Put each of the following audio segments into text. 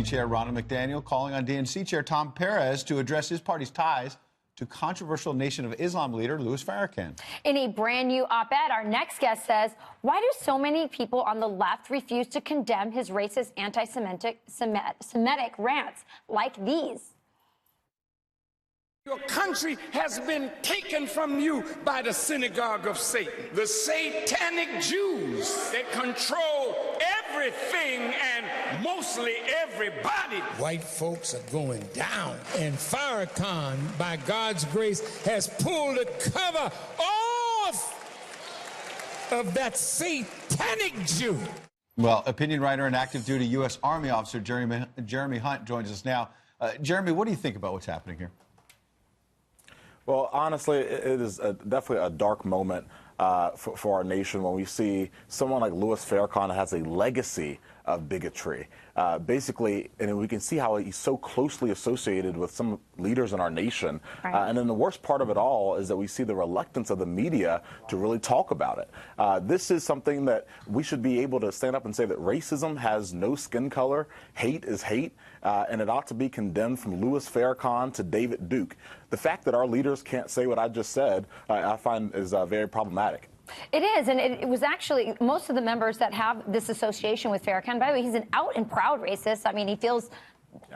Chair Ronald McDaniel calling on DNC Chair Tom Perez to address his party's ties to controversial Nation of Islam leader Louis Farrakhan. In a brand new op-ed, our next guest says, why do so many people on the left refuse to condemn his racist, anti-Semitic rants like these? Your country has been taken from you by the synagogue of Satan, the satanic Jews that control everything and mostly everybody. White folks are going down, and Farrakhan, by God's grace, has pulled the cover off of that satanic Jew. Well, opinion writer and active duty U.S. Army officer Jeremy Hunt joins us now. Jeremy, what do you think about what's happening here? Well, honestly, it is definitely a dark moment for our nation when we see someone like Louis Farrakhan has a legacy of bigotry. Basically, and we can see how he's so closely associated with some leaders in our nation. Right. And then the worst part of it all is that we see the reluctance of the media to really talk about it. This is something that we should be able to stand up and say that racism has no skin color, hate is hate, and it ought to be condemned from Louis Farrakhan to David Duke. The fact that our leaders can't say what I just said, I find is very problematic. It is, and it was actually most of the members that have this association with Farrakhan. By the way, he's an out and proud racist. I mean, he fills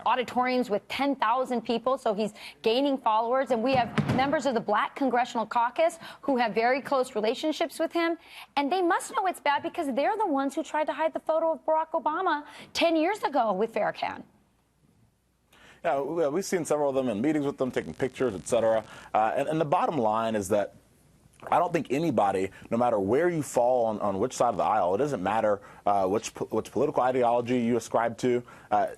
auditoriums with 10,000 people, so he's gaining followers. And we have members of the Black Congressional Caucus who have very close relationships with him. And they must know it's bad because they're the ones who tried to hide the photo of Barack Obama 10 years ago with Farrakhan. Yeah, we've seen several of them in meetings with them, taking pictures, et cetera. And the bottom line is that I don't think anybody, no matter where you fall on which side of the aisle, it doesn't matter which political ideology you ascribe to,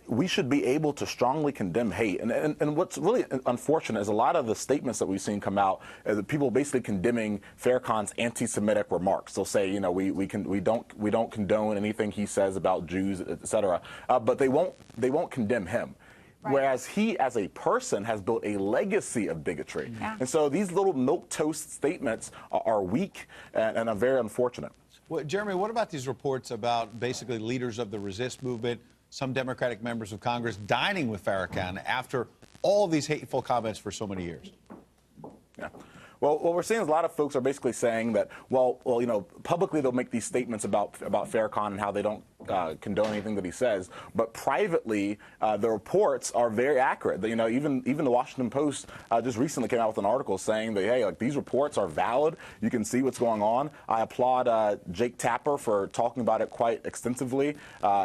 we should be able to strongly condemn hate. And what's really unfortunate is a lot of the statements that we've seen come out, people basically condemning Farrakhan's anti-Semitic remarks. They'll say, you know, we don't condone anything he says about Jews, et cetera, but they won't condemn him. Right. Whereas he, as a person, has built a legacy of bigotry. Yeah. And so these little milquetoast statements are weak and are very unfortunate. Well, Jeremy, what about these reports about basically leaders of the resist movement, some Democratic members of Congress dining with Farrakhan after all these hateful comments for so many years? Yeah. Well, what we're seeing is a lot of folks are basically saying that, well, you know, publicly they'll make these statements about Farrakhan and how they don't condone anything that he says, but privately the reports are very accurate. You know, even the Washington Post just recently came out with an article saying that, hey, like, these reports are valid. You can see what's going on. I applaud Jake Tapper for talking about it quite extensively.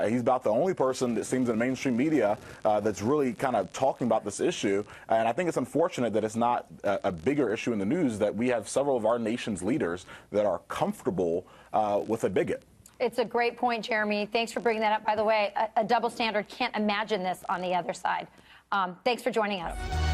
He's about the only person that seems in mainstream media that's really kind of talking about this issue, and I think it's unfortunate that it's not a bigger issue in the news that we have several of our nation's leaders that are comfortable with a bigot. It's a great point, Jeremy. Thanks for bringing that up. By the way, a double standard, can't imagine this on the other side. Thanks for joining us.